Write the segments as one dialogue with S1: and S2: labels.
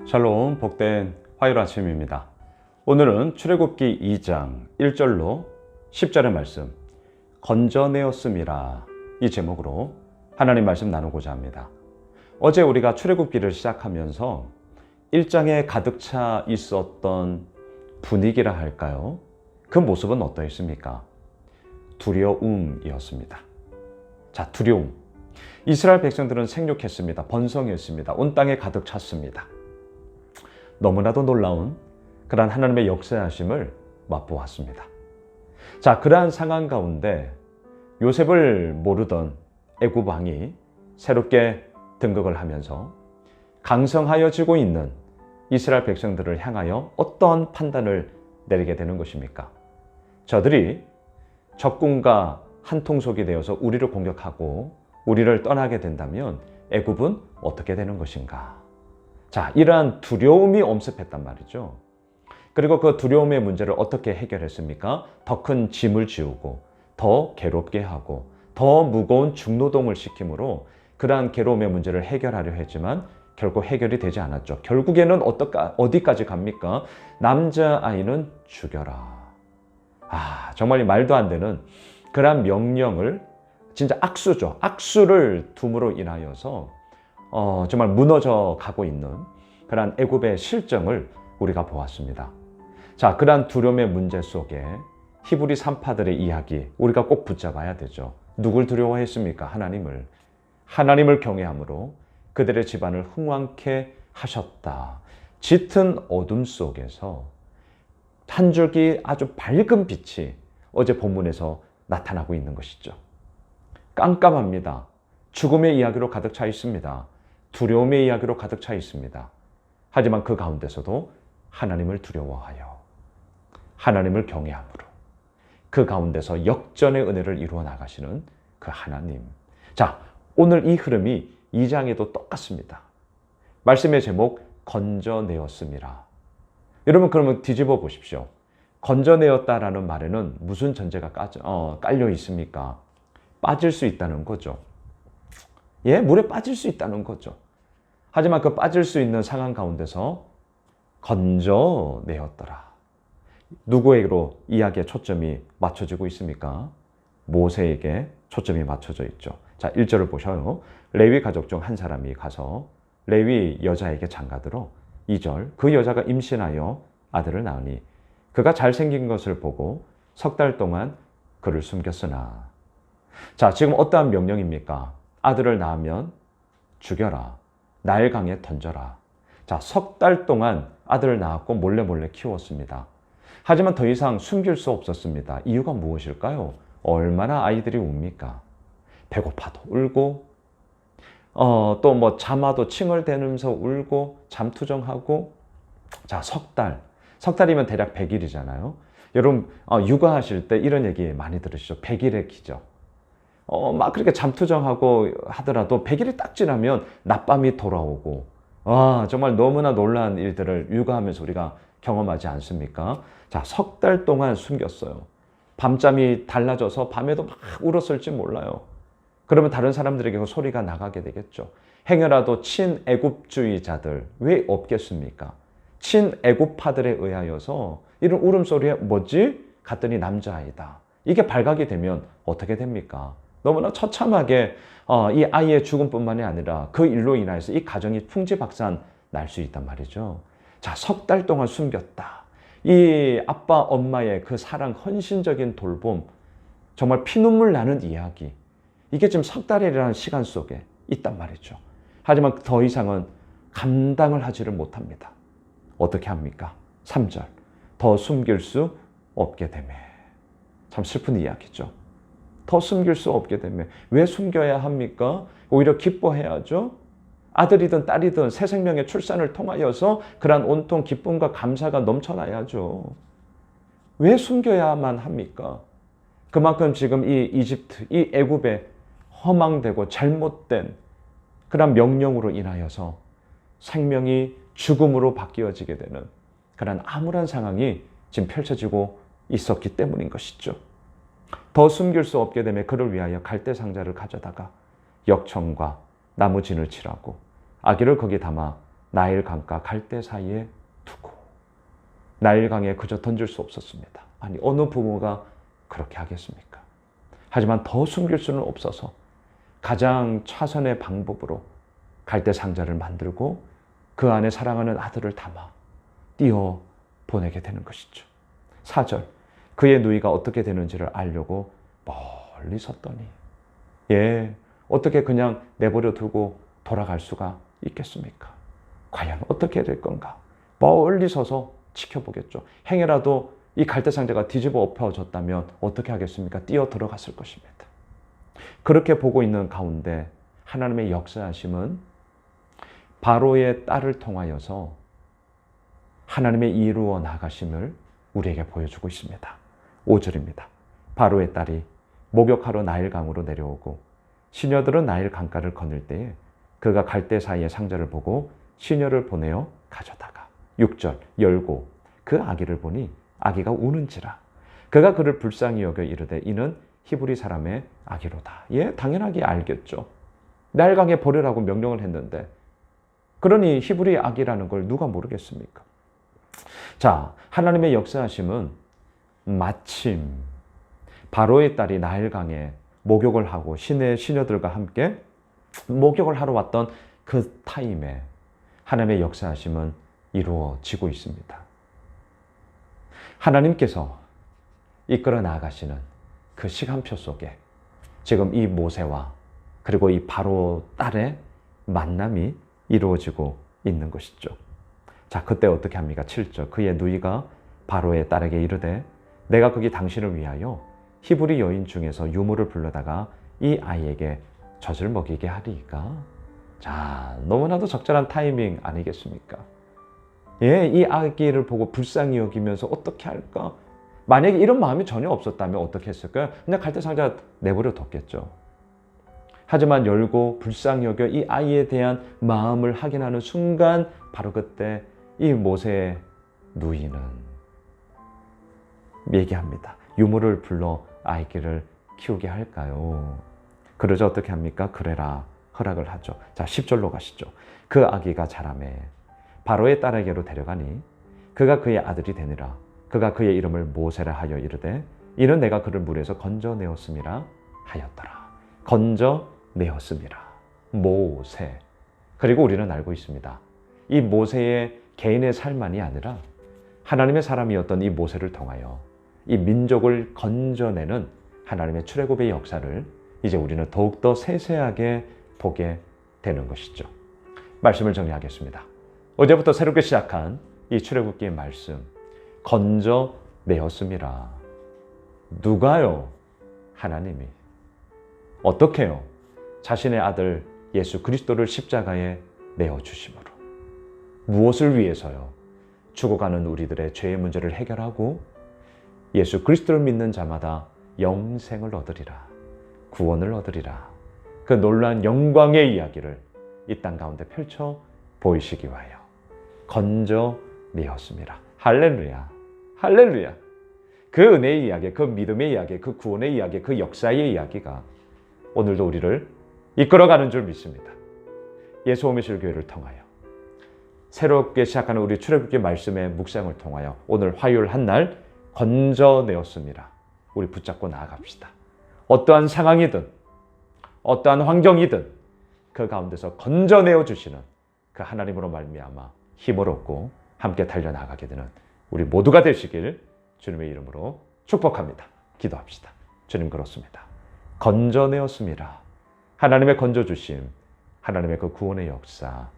S1: 샬롬, 복된 화요일 아침입니다. 오늘은 출애굽기 2장 1절로 10절의 말씀, 건져내었음이라, 이 제목으로 하나님 말씀 나누고자 합니다. 어제 우리가 출애굽기를 시작하면서 1장에 가득 차 있었던 분위기라 할까요? 그 모습은 어떠했습니까? 두려움이었습니다. 자, 두려움. 이스라엘 백성들은 생육했습니다. 번성했습니다. 온 땅에 가득 찼습니다. 너무나도 놀라운 그러한 하나님의 역사하심을 맛보았습니다. 자, 그러한 상황 가운데 요셉을 모르던 애굽 왕이 새롭게 등극을 하면서 강성하여지고 있는 이스라엘 백성들을 향하여 어떠한 판단을 내리게 되는 것입니까? 저들이 적군과 한통속이 되어서 우리를 공격하고 우리를 떠나게 된다면 애굽은 어떻게 되는 것인가? 자, 이러한 두려움이 엄습했단 말이죠. 그리고 그 두려움의 문제를 어떻게 해결했습니까? 더 큰 짐을 지우고 더 괴롭게 하고 더 무거운 중노동을 시킴으로 그러한 괴로움의 문제를 해결하려 했지만 결국 해결이 되지 않았죠. 결국에는 어디까지 갑니까? 남자아이는 죽여라. 정말 말도 안 되는 그러한 명령을, 진짜 악수죠. 악수를 둠으로 인하여서 정말 무너져 가고 있는 그러한 애굽의 실정을 우리가 보았습니다. 자, 그러한 두려움의 문제 속에 히브리 산파들의 이야기, 우리가 꼭 붙잡아야 되죠. 누굴 두려워했습니까? 하나님을 경외함으로 그들의 집안을 흥왕케 하셨다. 짙은 어둠 속에서 한 줄기 아주 밝은 빛이 어제 본문에서 나타나고 있는 것이죠. 깜깜합니다. 죽음의 이야기로 가득 차 있습니다. 두려움의 이야기로 가득 차 있습니다. 하지만 그 가운데서도 하나님을 두려워하여 하나님을 경외함으로 그 가운데서 역전의 은혜를 이루어 나가시는 그 하나님. 자, 오늘 이 흐름이 2장에도 똑같습니다. 말씀의 제목, 건져내었음이라. 여러분, 그러면 뒤집어 보십시오. 건져내었다라는 말에는 무슨 전제가 깔려 있습니까? 빠질 수 있다는 거죠. 예, 물에 빠질 수 있다는 거죠. 하지만 그 빠질 수 있는 상황 가운데서 건져내었더라. 누구에게로 이야기의 초점이 맞춰지고 있습니까? 모세에게 초점이 맞춰져 있죠. 자, 1절을 보셔요. 레위 가족 중 한 사람이 가서 레위 여자에게 장가들어 2절, 그 여자가 임신하여 아들을 낳으니 그가 잘생긴 것을 보고 석 달 동안 그를 숨겼으나. 자, 지금 어떠한 명령입니까? 아들을 낳으면 죽여라. 나일강에 던져라. 자, 석 달 동안 아들을 낳았고 몰래 키웠습니다. 하지만 더 이상 숨길 수 없었습니다. 이유가 무엇일까요? 얼마나 아이들이 웁니까? 배고파도 울고, 또 뭐 잠아도 칭얼대면서 울고, 잠투정하고. 자, 석 달이면 대략 100일이잖아요. 여러분, 육아하실 때 이런 얘기 많이 들으시죠? 100일의 기적. 막 그렇게 잠투정하고 하더라도 100일이 딱 지나면 낮밤이 돌아오고, 정말 너무나 놀라운 일들을 육아하면서 우리가 경험하지 않습니까? 자, 석 달 동안 숨겼어요. 밤잠이 달라져서 밤에도 막 울었을지 몰라요. 그러면 다른 사람들에게 그 소리가 나가게 되겠죠. 행여라도 친애굽주의자들 왜 없겠습니까? 친애굽파들에 의하여서 이런 울음소리에 뭐지? 갔더니 남자아이다. 이게 발각이 되면 어떻게 됩니까? 너무나 처참하게 이 아이의 죽음뿐만이 아니라 그 일로 인하여서 이 가정이 풍지박산 날 수 있단 말이죠. 자, 석 달 동안 숨겼다. 이 아빠 엄마의 그 사랑, 헌신적인 돌봄, 정말 피눈물 나는 이야기, 이게 지금 석 달이라는 시간 속에 있단 말이죠. 하지만 더 이상은 감당을 하지를 못합니다. 어떻게 합니까? 3절, 더 숨길 수 없게 되매. 참 슬픈 이야기죠. 더 숨길 수 없게 되매. 왜 숨겨야 합니까? 오히려 기뻐해야죠. 아들이든 딸이든 새 생명의 출산을 통하여서 그러한 온통 기쁨과 감사가 넘쳐나야죠. 왜 숨겨야만 합니까? 그만큼 지금 이 이집트, 이 애굽의 허망되고 잘못된 그런 명령으로 인하여서 생명이 죽음으로 바뀌어지게 되는 그런 암울한 상황이 지금 펼쳐지고 있었기 때문인 것이죠. 더 숨길 수 없게 되면 그를 위하여 갈대 상자를 가져다가 역청과 나무 진을 칠하고 아기를 거기에 담아 나일강과 갈대 사이에 두고 나일강에 그저 던질 수 없었습니다. 아니 어느 부모가 그렇게 하겠습니까? 하지만 더 숨길 수는 없어서 가장 최선의 방법으로 갈대 상자를 만들고 그 안에 사랑하는 아들을 담아 띄어 보내게 되는 것이죠. 4절, 그의 누이가 어떻게 되는지를 알려고 멀리 섰더니, 어떻게 그냥 내버려 두고 돌아갈 수가 있겠습니까? 과연 어떻게 될 건가? 멀리 서서 지켜보겠죠. 행여라도 이 갈대 상자가 뒤집어 엎어졌다면 어떻게 하겠습니까? 뛰어 들어갔을 것입니다. 그렇게 보고 있는 가운데 하나님의 역사하심은 바로의 딸을 통하여서 하나님의 이루어 나가심을 우리에게 보여주고 있습니다. 5절입니다. 바로의 딸이 목욕하러 나일강으로 내려오고 시녀들은 나일 강가를 건널 때에 그가 갈대 사이의 상자를 보고 시녀를 보내어 가져다가 6절 열고 그 아기를 보니 아기가 우는지라 그가 그를 불쌍히 여겨 이르되 이는 히브리 사람의 아기로다. 당연하게 알겠죠. 나일강에 버리라고 명령을 했는데 그러니 히브리 아기라는 걸 누가 모르겠습니까? 자, 하나님의 역사하심은 마침 바로의 딸이 나일강에 목욕을 하고 시내 시녀들과 함께 목욕을 하러 왔던 그 타임에 하나님의 역사하심은 이루어지고 있습니다. 하나님께서 이끌어 나가시는 그 시간표 속에 지금 이 모세와 그리고 이 바로 딸의 만남이 이루어지고 있는 것이죠. 자, 그때 어떻게 합니까? 7절, 그의 누이가 바로의 딸에게 이르되 내가 거기 당신을 위하여 히브리 여인 중에서 유모를 불러다가 이 아이에게 젖을 먹이게 하리이까? 자, 너무나도 적절한 타이밍 아니겠습니까? 이 아기를 보고 불쌍히 여기면서 어떻게 할까? 만약에 이런 마음이 전혀 없었다면 어떻게 했을까요? 그냥 갈대 상자 내버려 뒀겠죠. 하지만 열고 불쌍히 여겨 이 아이에 대한 마음을 확인하는 순간 바로 그때 이 모세의 누이는 얘기합니다. 유모를 불러 아이를 키우게 할까요? 그러자 어떻게 합니까? 그래라 허락을 하죠. 자, 10절로 가시죠. 그 아기가 자라매 바로의 딸에게로 데려가니 그가 그의 아들이 되니라. 그가 그의 이름을 모세라 하여 이르되 이는 내가 그를 물에서 건져내었음이라 하였더라. 건져내었음이라. 모세. 그리고 우리는 알고 있습니다. 이 모세의 개인의 삶만이 아니라 하나님의 사람이었던 이 모세를 통하여 이 민족을 건져내는 하나님의 출애굽의 역사를 이제 우리는 더욱더 세세하게 보게 되는 것이죠. 말씀을 정리하겠습니다. 어제부터 새롭게 시작한 이 출애굽기의 말씀, 건져내었음이라. 누가요? 하나님이. 어떻게요? 자신의 아들 예수 그리스도를 십자가에 내어주심으로. 무엇을 위해서요? 죽어가는 우리들의 죄의 문제를 해결하고 예수 그리스도를 믿는 자마다 영생을 얻으리라. 구원을 얻으리라. 그 놀라운 영광의 이야기를 이 땅 가운데 펼쳐 보이시기 위하여 건져내었습니다. 할렐루야. 할렐루야. 그 은혜의 이야기, 그 믿음의 이야기, 그 구원의 이야기, 그 역사의 이야기가 오늘도 우리를 이끌어가는 줄 믿습니다. 예수 오미실 교회를 통하여 새롭게 시작하는 우리 출애굽기 말씀의 묵상을 통하여 오늘 화요일 한 날 건져내었습니다. 우리 붙잡고 나아갑시다. 어떠한 상황이든 어떠한 환경이든 그 가운데서 건져내어 주시는 그 하나님으로 말미암아 힘을 얻고 함께 달려나가게 되는 우리 모두가 되시길 주님의 이름으로 축복합니다. 기도합시다. 주님, 그렇습니다. 건져내었습니다. 하나님의 건져주심, 하나님의 그 구원의 역사,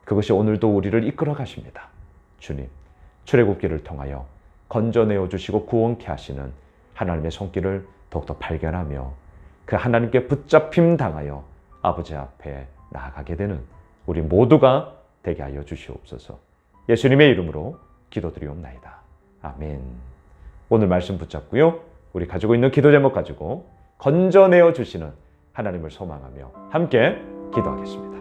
S1: 그것이 오늘도 우리를 이끌어 가십니다. 주님, 출애굽기를 통하여 건져내어 주시고 구원케 하시는 하나님의 손길을 더욱더 발견하며 그 하나님께 붙잡힘 당하여 아버지 앞에 나아가게 되는 우리 모두가 되게 하여 주시옵소서. 예수님의 이름으로 기도드리옵나이다. 아멘. 오늘 말씀 붙잡고요. 우리 가지고 있는 기도 제목 가지고 건져내어 주시는 하나님을 소망하며 함께 기도하겠습니다.